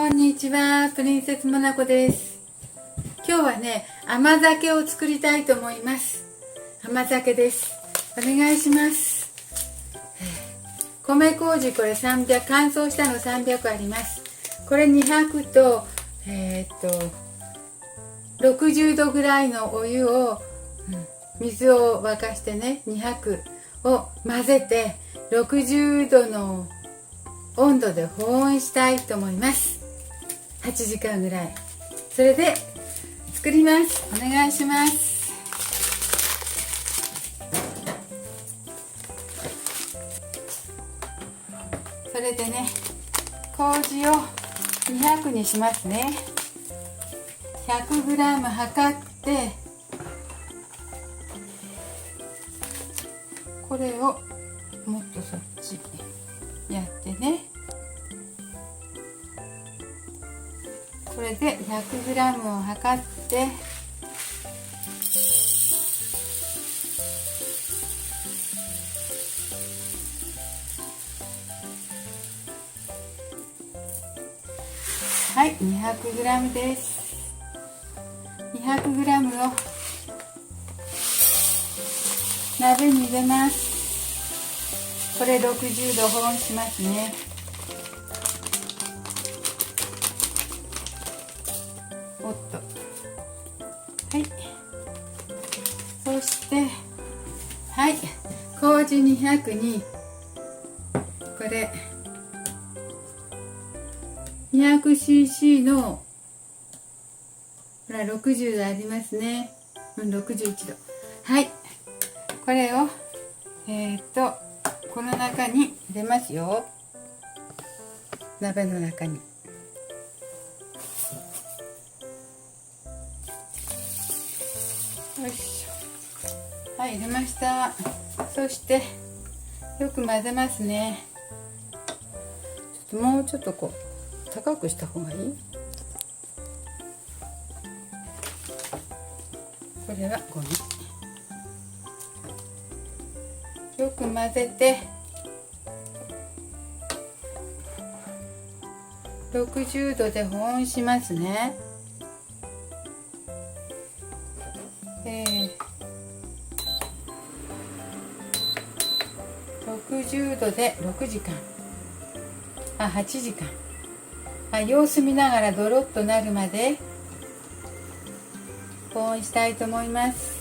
こんにちは、プリンセスモナコです。今日はね、甘酒を作りたいと思います。甘酒です。お願いします。米麹、これ300、乾燥したの300あります。これ200と、60度ぐらいのお湯を、水を沸かしてね、200を混ぜて、60度の温度で保温したいと思います。8時間ぐらい。それで作ります。お願いします。それでね、麹を200にしますね。100g 測って、これをもっとそっちやってね。これで 100g を測って、はい、200g です。200g を鍋に入れます。これ60度保温しますね。おっと、はい、そしてはい、麹200にこれ 200cc のほら60度ありますね。61度。はい、これをこの中に入れますよ。鍋の中に。よいしょ。はい、入れました。そしてよく混ぜますね。もうちょっとこう高くした方がいい。これはゴミ。よく混ぜて60度で保温しますね。60度で6時間8時間様子見ながらドロッとなるまで保温したいと思います。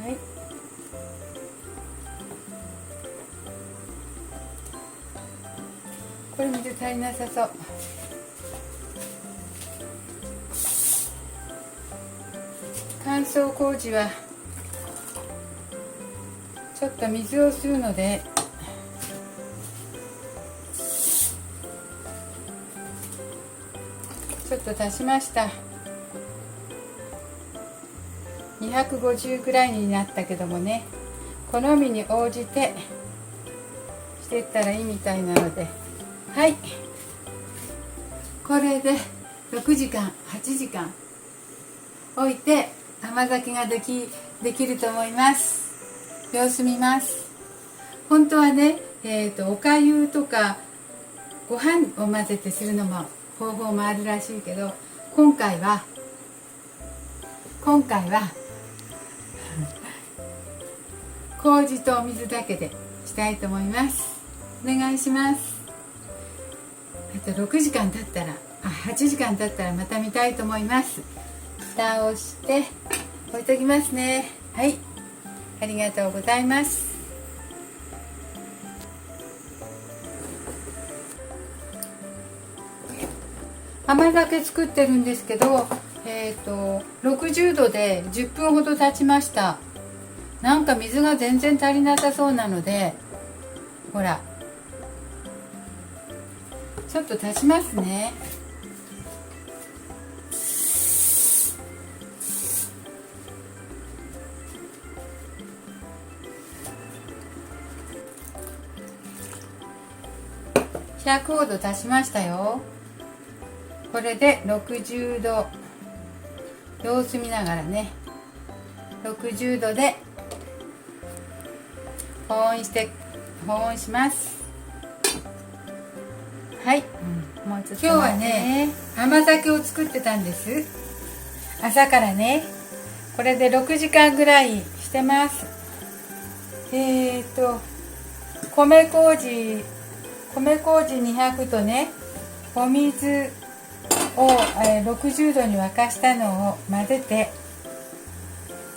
はい、これ水足りなさそう。乾燥麹はちょっと水を吸うのでちょっと足しました。250ぐらいになったけどもね、好みに応じてしていったらいいみたいなので、はい、これで6時間8時間置いて甘酒ができると思います。様子見ます。本当はね、おかゆとかご飯を混ぜてするのも方法もあるらしいけど、今回は麹とお水だけでしたいと思います。お願いします。あと6時間経ったら8時間経ったらまた見たいと思います。蓋をして置いときますね。はい、ありがとうございます。甘酒作ってるんですけど、60度で10分ほど経ちました。なんか水が全然足りなさそうなので、ほらちょっと足しますね。100ほど足しましたよ。これで60度様子見ながらね、60度で保温します。はい、もうちょっと今日はね甘酒を作ってたんです。朝からねこれで6時間ぐらいしてます。米麹200とねお水を、60度に沸かしたのを混ぜて、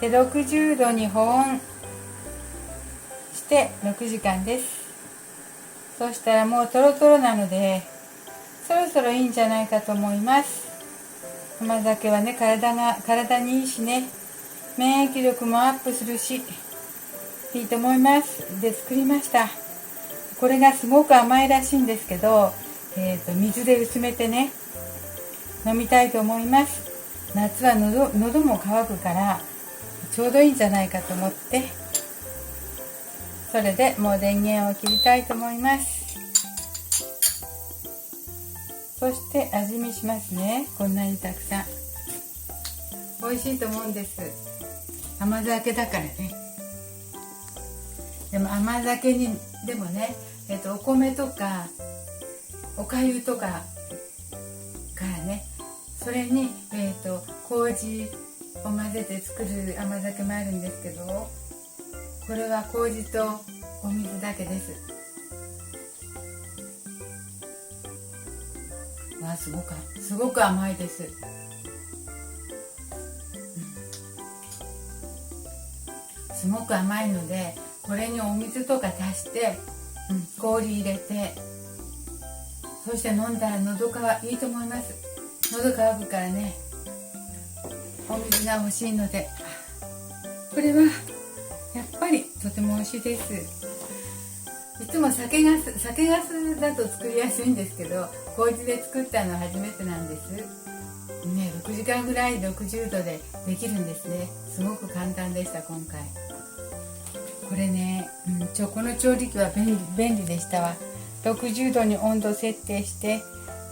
で60度に保温して6時間です。そしたらもうトロトロなのでそろそろいいんじゃないかと思います。甘酒はね体にいいしね、免疫力もアップするしいいと思います。で作りました。これがすごく甘いらしいんですけど、水で薄めてね飲みたいと思います。夏は喉も渇くからちょうどいいんじゃないかと思って、それでもう電源を切りたいと思います。そして味見しますね。こんなにたくさん美味しいと思うんです。甘酒だからね。でも甘酒にでもね、お米とかおかゆとかからね、それに、麹を混ぜて作る甘酒もあるんですけど、これは麹とお水だけです。わあ、すごく甘いです。すごく甘いので、これにお水とか足して、氷入れて、そして飲んだら喉乾いいと思います。喉乾くからね、お水が欲しいので、これはやっぱりとても美味しいです。いつも酒粕だと作りやすいんですけど、麹で作ったのは初めてなんですね。6時間ぐらい60度でできるんですね。すごく簡単でした今回。これね、この調理器は便利でしたわ。60度に温度設定して、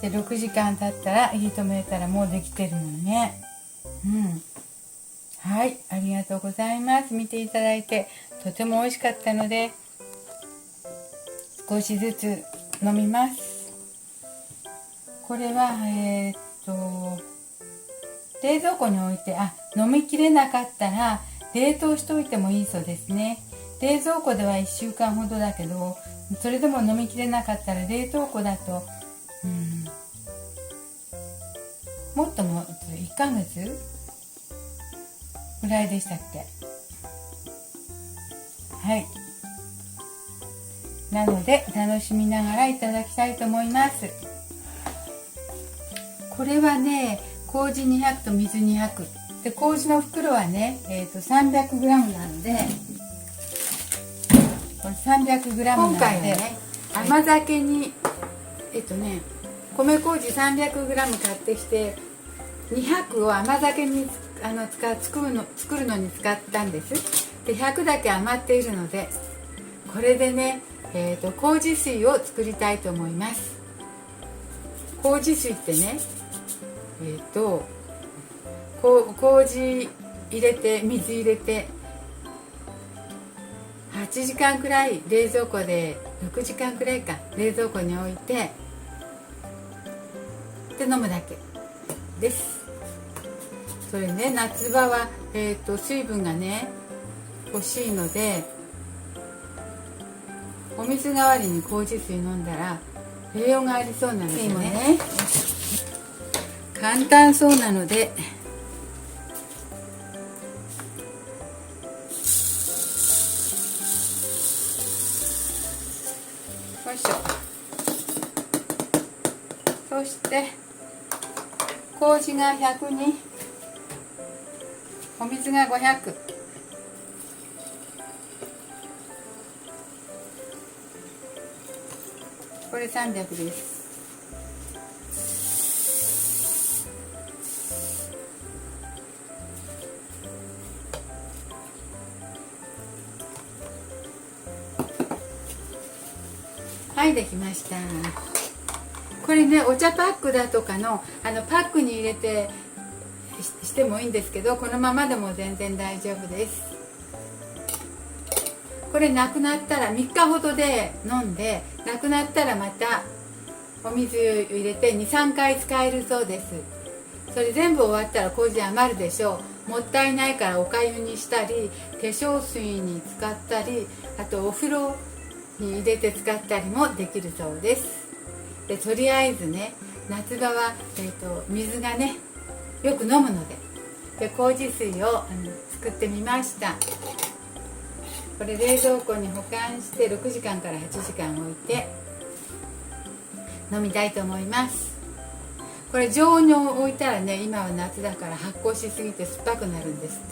で6時間経ったら火止めたらもうできてるもんね。はい、ありがとうございます。見ていただいてとても美味しかったので、少しずつ飲みます。これは冷蔵庫に置いて、飲みきれなかったら冷凍しておいてもいいそうですね。冷蔵庫では1週間ほどだけど、それでも飲みきれなかったら冷凍庫だともっとも1ヶ月ぐらいでしたっけ。はい、なので楽しみながらいただきたいと思います。これはね、麹200と水200で、麹の袋はね、300g なので、これ 300g なので、今回はね甘酒に米麹 300g 買ってきて、200を甘酒に作るのに使ったんです。で100だけ余っているので、これでね、麹水を作りたいと思います。麹水ってね、麹入れて水入れて8時間くらい冷蔵庫で、6時間くらいか冷蔵庫に置いて、で飲むだけです。それね、夏場は、水分がね欲しいので、お水代わりに麹水飲んだら栄養がありそうなのでね、簡単そうなので、よいしょ。そして麹が100にお水が500、これ300です。はい、できました。これね、お茶パックだとかのパックに入れてしてもいいんですけど、このままでも全然大丈夫です。これなくなったら3日ほどで飲んで、なくなったらまたお水入れて 2,3 回使えるそうです。それ全部終わったら麹余るでしょう。もったいないからおかゆにしたり、化粧水に使ったり、あとお風呂に入れて使ったりもできるそうです。でとりあえずね、夏場は、水がねよく飲むので、麹水を作ってみました。これ冷蔵庫に保管して6時間から8時間置いて飲みたいと思います。これ常温に置いたらね、今は夏だから発酵しすぎて酸っぱくなるんですっ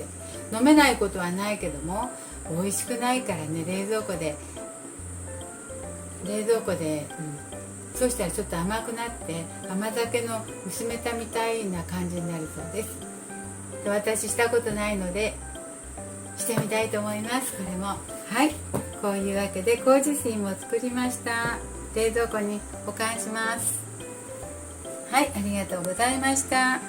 て。飲めないことはないけども美味しくないからね、冷蔵庫で、そうしたらちょっと甘くなって甘酒の薄めたみたいな感じになるそうです。で私したことないのでしてみたいと思います。これもはい、こういうわけで麹水も作りました。冷蔵庫に保管します。はい、ありがとうございました。